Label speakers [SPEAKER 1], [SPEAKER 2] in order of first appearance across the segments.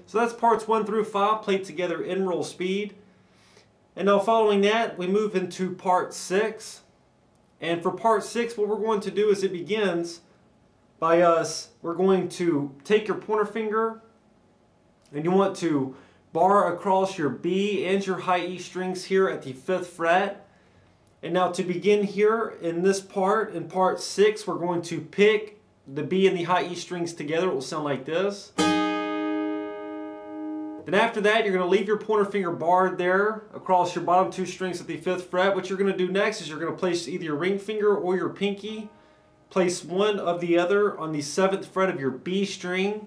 [SPEAKER 1] So that's parts 1 through 5 played together in roll speed. And now following that, we move into part 6. And for part 6, what we're going to do is it begins by we're going to take your pointer finger and you want to bar across your B and your high E strings here at the 5th fret. And now to begin here in this part, in part 6, we're going to pick the B and the high E strings together. It will sound like this. Then after that, you're going to leave your pointer finger barred there across your bottom 2 strings at the 5th fret. What you're going to do next is you're going to place either your ring finger or your pinky, place one of the other on the 7th fret of your B string.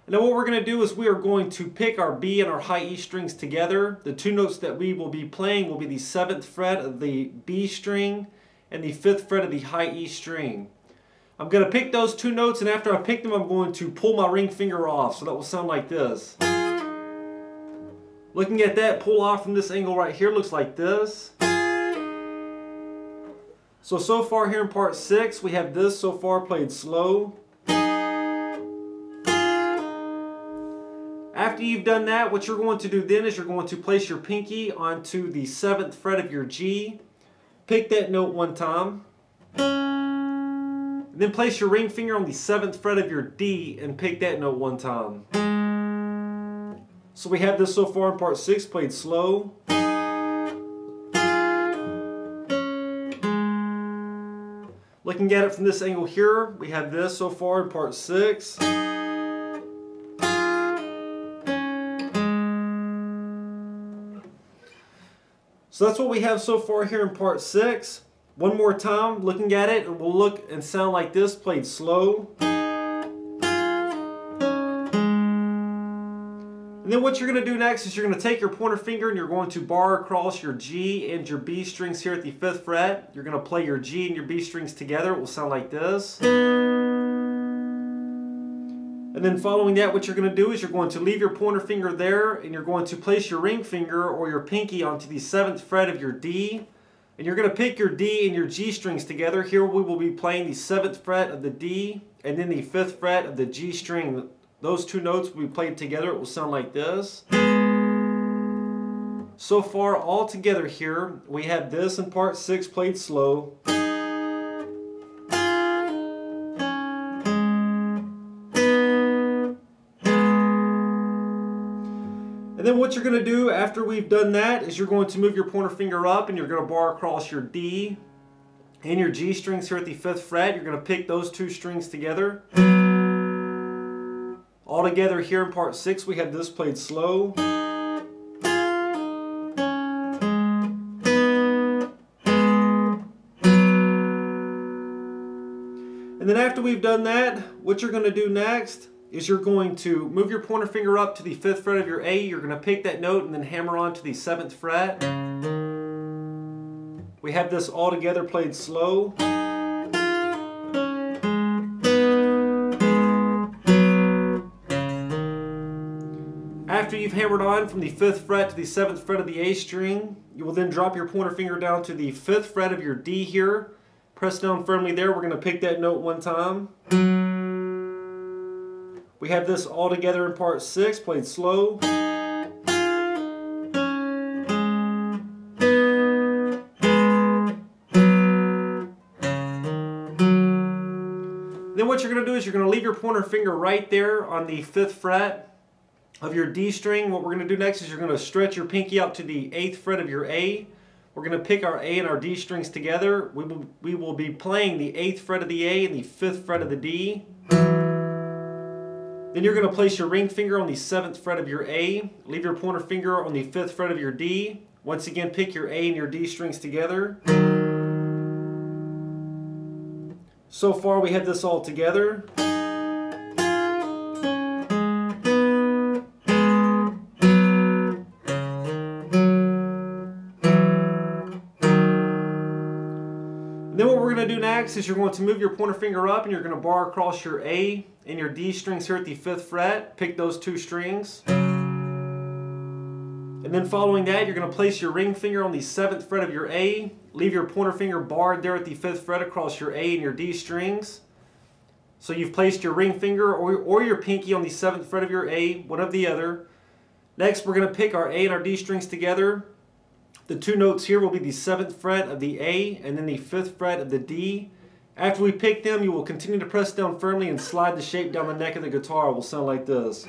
[SPEAKER 1] And then what we're going to do is we are going to pick our B and our high E strings together. The 2 notes that we will be playing will be the 7th fret of the B string and the 5th fret of the high E string. I'm going to pick those 2 notes, and after I pick them, I'm going to pull my ring finger off. So that will sound like this. Looking at that pull off from this angle right here looks like this. So far here in part 6, we have this so far played slow. After you've done that, what you're going to do then is you're going to place your pinky onto the 7th fret of your G. Pick that note 1 time. And then place your ring finger on the 7th fret of your D and pick that note 1 time. So we have this so far in part 6 played slow. Looking at it from this angle here, we have this so far in part 6. So that's what we have so far here in part 6. One more time, looking at it, and we'll look and sound like this played slow. And then what you're going to do next is you're going to take your pointer finger and you're going to bar across your G and your B strings here at the 5th fret. You're going to play your G and your B strings together. It will sound like this. And then following that, what you're going to do is you're going to leave your pointer finger there and you're going to place your ring finger or your pinky onto the 7th fret of your D. And you're going to pick your D and your G strings together. Here we will be playing the 7th fret of the D and then the 5th fret of the G string. Those 2 notes will be played together. It will sound like this. So far all together here, we have this in part 6 played slow. And then what you're going to do after we've done that is you're going to move your pointer finger up and you're going to bar across your D and your G strings here at the 5th fret. You're going to pick those 2 strings together. All together here in part 6, we have this played slow. And then after we've done that, what you're going to do next is you're going to move your pointer finger up to the 5th fret of your A. You're going to pick that note and then hammer on to the 7th fret. We have this all together played slow. After you've hammered on from the 5th fret to the 7th fret of the A string, you will then drop your pointer finger down to the 5th fret of your D here. Press down firmly there. We're going to pick that note 1 time. We have this all together in part 6, played slow. Then what you're going to do is you're going to leave your pointer finger right there on the 5th fret of your D string. What we're going to do next is you're going to stretch your pinky out to the 8th fret of your A. We're going to pick our A and our D strings together. We will be playing the 8th fret of the A and the 5th fret of the D. Then you're going to place your ring finger on the 7th fret of your A. Leave your pointer finger on the 5th fret of your D. Once again, pick your A and your D strings together. So far we have this all together. And then what we're going to do next is you're going to move your pointer finger up and you're going to bar across your A and your D strings here at the 5th fret. Pick those 2 strings. And then following that, you're going to place your ring finger on the 7th fret of your A. Leave your pointer finger barred there at the 5th fret across your A and your D strings. So you've placed your ring finger or your pinky on the 7th fret of your A, one of the other. Next, we're going to pick our A and our D strings together. The two notes here will be the 7th fret of the A and then the 5th fret of the D. After we pick them, you will continue to press down firmly and slide the shape down the neck of the guitar. It will sound like this.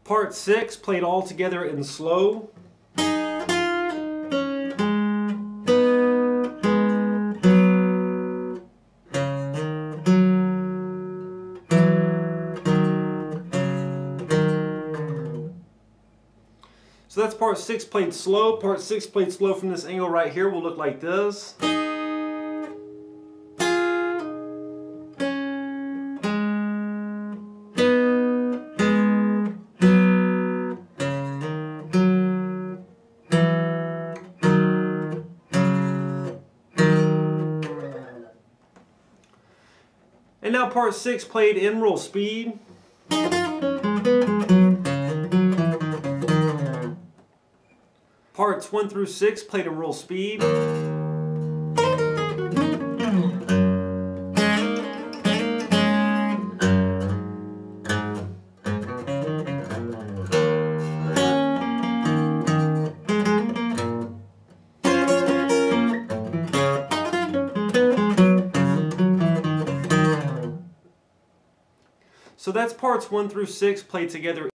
[SPEAKER 1] Part 6, played all together in slow. So that's part 6 played slow. Part 6 played slow from this angle right here will look like this. And now part 6 played in roll speed. Parts 1 through 6 played in roll speed. So that's parts 1 through 6 played together